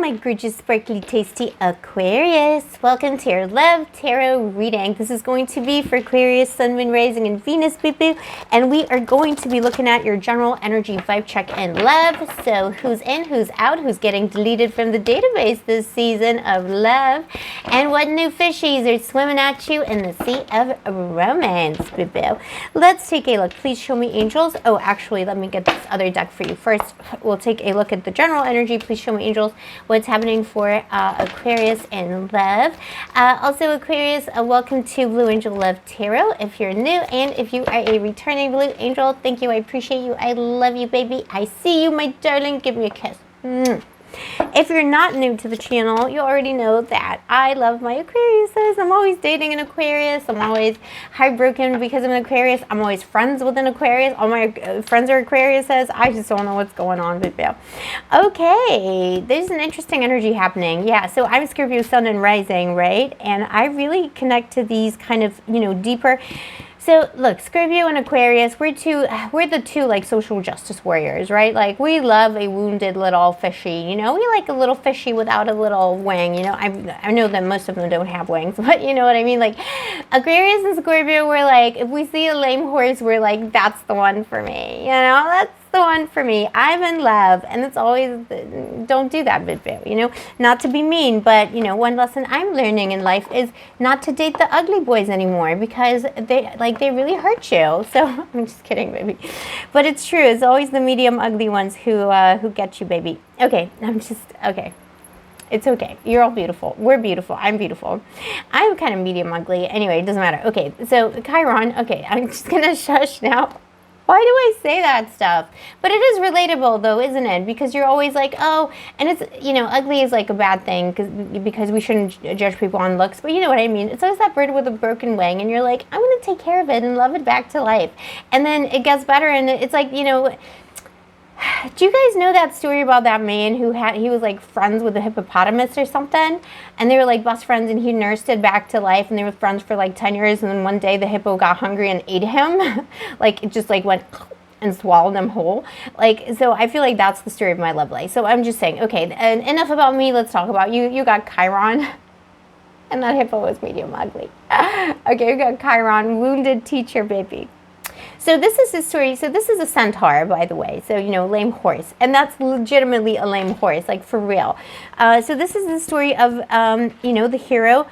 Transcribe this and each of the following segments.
my gorgeous, sparkly, tasty Aquarius. Welcome to your Love Tarot reading. This is going to be for Aquarius, Sun, Moon, Rising, and Venus, boo-boo. And we are going to be looking at your general energy vibe check in love. So who's in, who's out, who's getting deleted from the database this season of love, and what new fishies are swimming at you in the sea of romance, boo-boo. Let's take a look. Please show me angels. Oh, actually, let me get this other deck for you first. We'll take a look at the general energy. Please show me, angels, what's happening for Aquarius in love. Also, Aquarius, welcome to Blue Angel Love Tarot. If you're new and if you are a returning Blue Angel, thank you. I appreciate you. I love you, baby. I see you, my darling. Give me a kiss. If you're not new to the channel, you already know that I love my Aquariuses. I'm always dating an Aquarius. I'm always heartbroken because I'm an Aquarius. I'm always friends with an Aquarius. All my friends are Aquariuses. I just don't know what's going on with you. Okay, there's an interesting energy happening. Yeah, so I'm Scorpio, Sun, and Rising, right? And I really connect to these kind of, deeper. So look, Scorpio and Aquarius, we're the two like social justice warriors, right? Like we love a wounded little fishy, we like a little fishy without a little wing, I know that most of them don't have wings, but you know what I mean? Like Aquarius and Scorpio, we're like, if we see a lame horse, we're like, that's the one for me, that's the one for me. I'm in love, and it's always, don't do that, bit, not to be mean, but one lesson I'm learning in life is not to date the ugly boys anymore, because they really hurt you. So I'm just kidding, baby, but it's true. It's always the medium ugly ones who get you, baby. Okay, okay. It's okay. You're all beautiful. We're beautiful. I'm beautiful. I'm kind of medium ugly. Anyway, it doesn't matter. Okay, so Chiron. Okay, I'm just gonna shush now. Why do I say that stuff? But it is relatable though, isn't it? Because you're always like, oh, and it's, ugly is like a bad thing because we shouldn't judge people on looks, but you know what I mean? It's always that bird with a broken wing, and you're like, I'm going to take care of it and love it back to life. And then it gets better, and it's like, do you guys know that story about that man who he was like friends with a hippopotamus or something, and they were like best friends, and he nursed it back to life, and they were friends for like 10 years, and then one day the hippo got hungry and ate him. Like it just like went and swallowed him whole. Like, so I feel like that's the story of my love life. So I'm just saying, okay, and enough about me, let's talk about you. You got Chiron, and that hippo was medium ugly. Okay, you got Chiron, wounded teacher, baby. So this is the story. So this is a centaur, by the way. So, lame horse. And that's legitimately a lame horse, like for real. So this is the story of, the hero.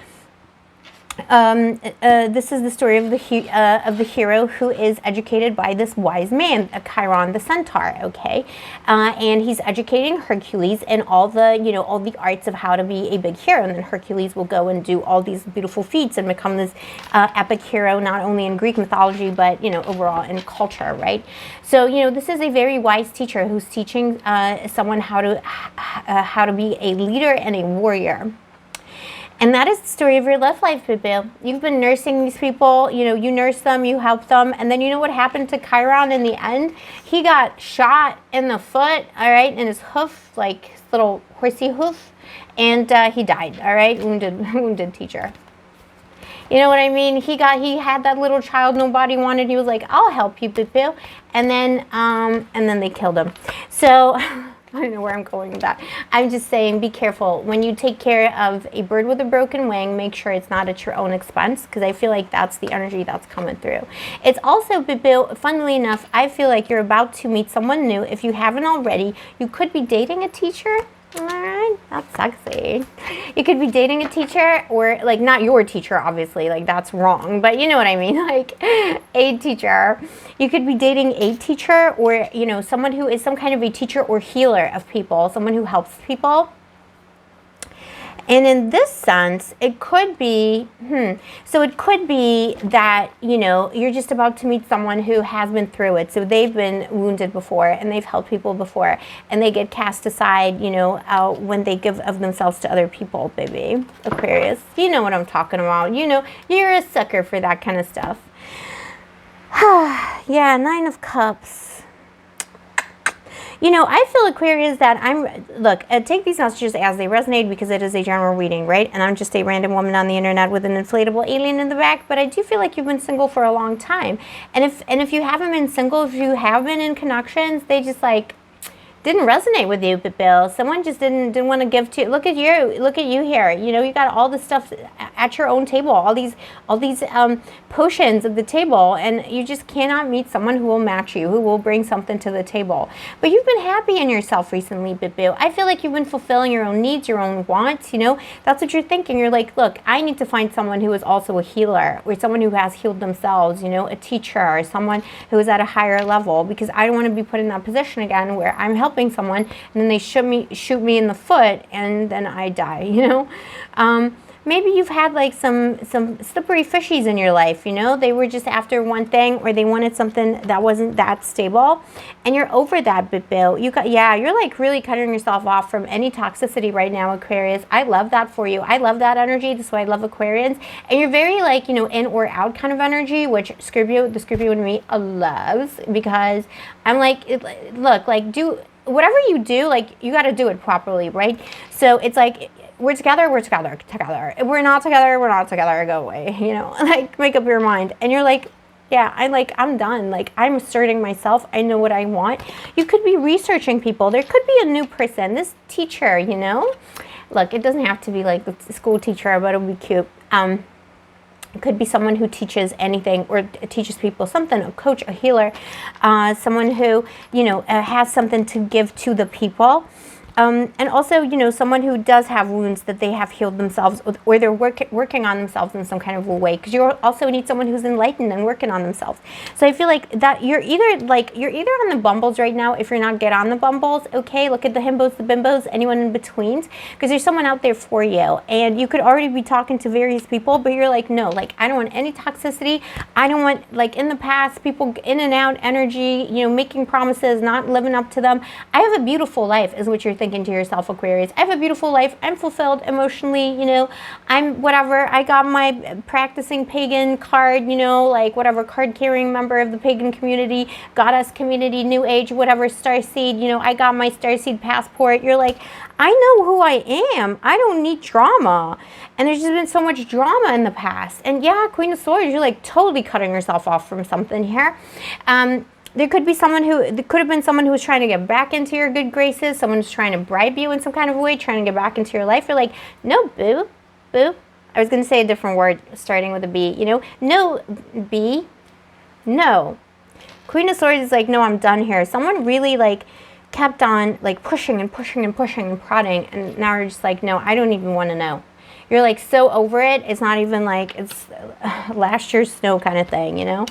This is the story of the hero who is educated by this wise man, Chiron the centaur, okay? And he's educating Hercules in all the, all the arts of how to be a big hero. And then Hercules will go and do all these beautiful feats and become this epic hero, not only in Greek mythology, but, overall in culture, right? So, this is a very wise teacher who's teaching someone how to be a leader and a warrior. And that is the story of your love life, boo-boo. You've been nursing these people, you nurse them, you help them, and then you know what happened to Chiron in the end? He got shot in the foot, all right, in his hoof, like his little horsey hoof, and he died, all right, wounded teacher. You know what I mean? He had that little child nobody wanted. He was like, I'll help you, boo-boo, and then they killed him. So I don't know where I'm going with that. I'm just saying, be careful. When you take care of a bird with a broken wing, make sure it's not at your own expense, because I feel like that's the energy that's coming through. It's also, boo-boo, funnily enough, I feel like you're about to meet someone new. If you haven't already, you could be dating a teacher. All right, that's sexy. You could be dating a teacher, or like not your teacher, obviously, like that's wrong, but you know what I mean, like a teacher. You could be dating a teacher, or someone who is some kind of a teacher or healer of people, someone who helps people. And in this sense, it could be, so it could be that, you're just about to meet someone who has been through it. So they've been wounded before, and they've helped people before, and they get cast aside, when they give of themselves to other people, baby. Aquarius, you know what I'm talking about. You're a sucker for that kind of stuff. Yeah, 9 of Cups. I feel, Aquarius, that look, take these messages as they resonate, because it is a general reading, right? And I'm just a random woman on the internet with an inflatable alien in the back, but I do feel like you've been single for a long time. And if you haven't been single, if you have been in connections, they just like, didn't resonate with you, but Bill, someone just didn't want to give to you. Look at you here. You know, you got all this stuff at your own table, all these potions at the table, and you just cannot meet someone who will match you, who will bring something to the table. But you've been happy in yourself recently, Bibu. I feel like you've been fulfilling your own needs, your own wants. You know, that's what you're thinking. You're like, look, I need to find someone who is also a healer, or someone who has healed themselves. You know, a teacher, or someone who is at a higher level, because I don't want to be put in that position again where I'm helping someone and then they shoot me in the foot and then I die, you know. Maybe you've had like some slippery fishies in your life, you know. They were just after one thing, or they wanted something that wasn't that stable, and you're over that, Bill. You're like really cutting yourself off from any toxicity right now, Aquarius. I love that for you. I love that energy. That's why I love Aquarians. And you're very like, you know, in or out kind of energy, which the Scorpio in me loves, because I'm like, look, like, do whatever you do, like, you got to do it properly, right? So it's like, we're together. If we're not together, go away, you know, like, make up your mind. And you're like, yeah, I'm done. Like, I'm asserting myself. I know what I want. You could be researching people. There could be a new person, this teacher, you know. Look, it doesn't have to be like the school teacher, but it'll be cute. It could be someone who teaches anything, or teaches people something, a coach, a healer, someone who, you know, has something to give to the people. And also, you know, someone who does have wounds that they have healed themselves, or they're working on themselves in some kind of a way, because you also need someone who's enlightened and working on themselves. So I feel like that you're either on the bumbles right now. If you're not, get on the bumbles, okay? Look at the himbos, the bimbos, anyone in between, because there's someone out there for you, and you could already be talking to various people, but you're like, no, like, I don't want any toxicity. I don't want, like, in the past, people in and out energy, you know, making promises, not living up to them. I have a beautiful life, is what you're thinking to yourself, Aquarius. I have a beautiful life. I'm fulfilled emotionally, you know. I'm whatever. I got my practicing pagan card, you know, like whatever, card carrying member of the pagan community, goddess community, new age, whatever, starseed, you know, I got my starseed passport. You're like, I know who I am. I don't need drama. And there's just been so much drama in the past. And yeah, Queen of Swords, you're like totally cutting yourself off from something here. There could be there could have been someone who was trying to get back into your good graces. Someone who's trying to bribe you in some kind of way, trying to get back into your life. You're like, no, boo. I was going to say a different word starting with a B, you know. No, B. No. Queen of Swords is like, no, I'm done here. Someone really like kept on like pushing and prodding, and now you're just like, no, I don't even want to know. You're like so over it. It's not even like it's last year's snow kind of thing, you know.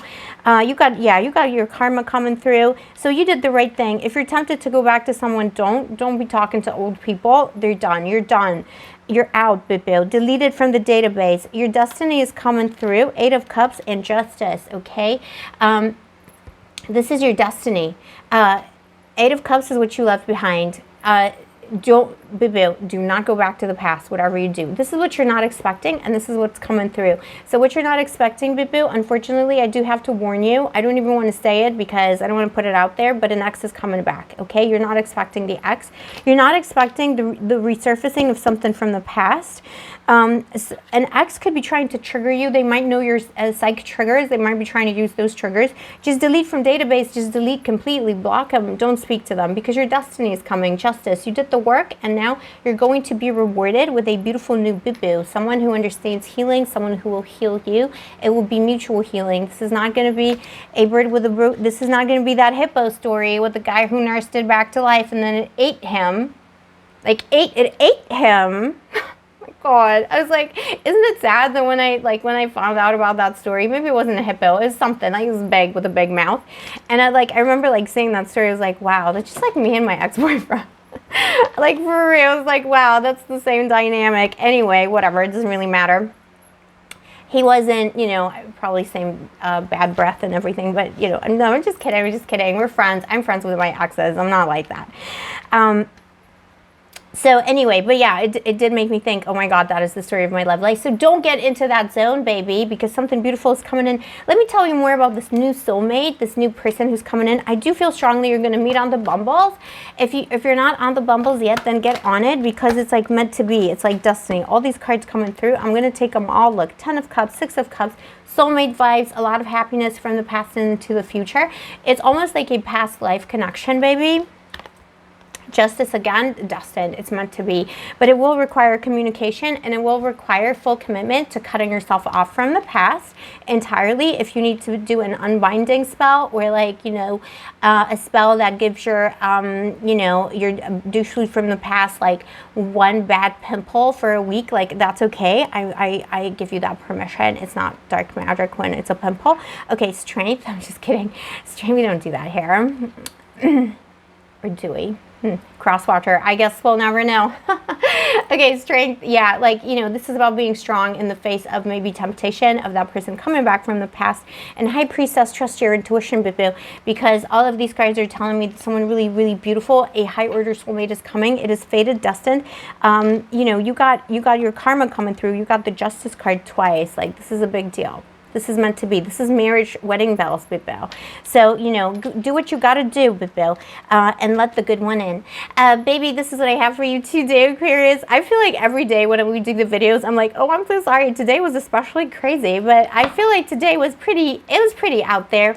You got your karma coming through. So you did the right thing. If you're tempted to go back to someone, don't be talking to old people. They're done. You're done. You're out, Bibu. Deleted from the database. Your destiny is coming through. 8 of Cups and Justice. Okay. This is your destiny. 8 of Cups is what you left behind. Do not go back to the past, whatever you do. This is what you're not expecting, and this is what's coming through. So what you're not expecting, Bibu, unfortunately, I do have to warn you. I don't even want to say it because I don't want to put it out there, but an ex is coming back, okay? You're not expecting the ex. You're not expecting the resurfacing of something from the past. An ex could be trying to trigger you. They might know your psych triggers. They might be trying to use those triggers. Just delete from database. Just delete completely. Block them. Don't speak to them, because your destiny is coming. Justice. You did the work, and now you're going to be rewarded with a beautiful new Bibu. Someone who understands healing. Someone who will heal you. It will be mutual healing. This is not going to be a bird with a root. This is not going to be that hippo story with the guy who nursed it back to life and then it ate him. It ate him. God, I was like, isn't it sad that when I found out about that story, maybe it wasn't a hippo, it was something, like it was big with a big mouth, and I remember like seeing that story. I was like, wow, that's just like me and my ex-boyfriend. Like, for real, I was like, wow, that's the same dynamic. Anyway, whatever, it doesn't really matter. He wasn't, you know, probably same bad breath and everything, but, you know, no, I'm just kidding. We're friends. I'm friends with my exes. I'm not like that. So anyway, but yeah, it did make me think, oh my God, that is the story of my love life. So don't get into that zone, baby, because something beautiful is coming in. Let me tell you more about this new soulmate, this new person who's coming in. I do feel strongly you're going to meet on the Bumbles. If you're not on the Bumbles yet, then get on it, because it's like meant to be. It's like destiny. All these cards coming through. I'm going to take them all. Look, 10 of Cups, 6 of Cups. Soulmate vibes, a lot of happiness from the past and into the future. It's almost like a past life connection, baby. Justice, again, destined. It's meant to be. But it will require communication, and it will require full commitment to cutting yourself off from the past entirely. If you need to do an unbinding spell, or like, you know, a spell that gives your, you know, your douche from the past, like one bad pimple for a week, like that's okay. I give you that permission. It's not dark magic when it's a pimple. Okay, strength. I'm just kidding. Strength, we don't do that here. Or do we? Crosswatcher. I guess we'll never know. Okay, strength. Yeah, like, you know, this is about being strong in the face of maybe temptation of that person coming back from the past. And High Priestess, trust your intuition, boo, because all of these cards are telling me that someone really, really beautiful, a high order soulmate is coming. It is fated, destined. You know, you got your karma coming through. You got the Justice card twice. Like, this is a big deal. This is meant to be. This is marriage, wedding bells, Bibbo. So, you know, do what you got to do, Bibbo, and let the good one in. Baby, this is what I have for you today, Aquarius. I feel like every day when we do the videos, I'm like, oh, I'm so sorry. Today was especially crazy, but I feel like today was pretty out there.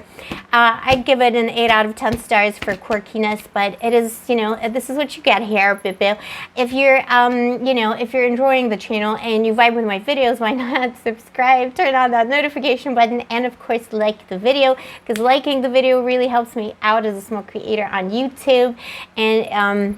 I'd give it an 8 out of 10 stars for quirkiness, but it is, you know, this is what you get here, Bibbo. If you're, you know, if you're enjoying the channel and you vibe with my videos, why not subscribe, turn on that notification button, and of course like the video, because liking the video really helps me out as a small creator on YouTube. And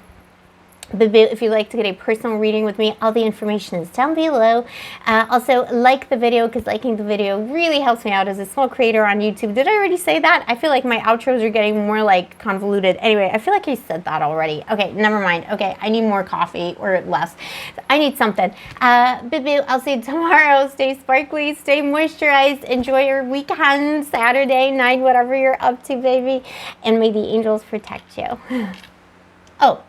if you'd like to get a personal reading with me, all the information is down below. Also, like the video, because liking the video really helps me out as a small creator on YouTube. Did I already say that? I feel like my outros are getting more like convoluted. Anyway, I feel like I said that already. Okay, never mind. Okay, I need more coffee, or less. I need something. Boo, I'll see you tomorrow. Stay sparkly, stay moisturized, enjoy your weekend, Saturday night, whatever you're up to, baby. And may the angels protect you. Oh.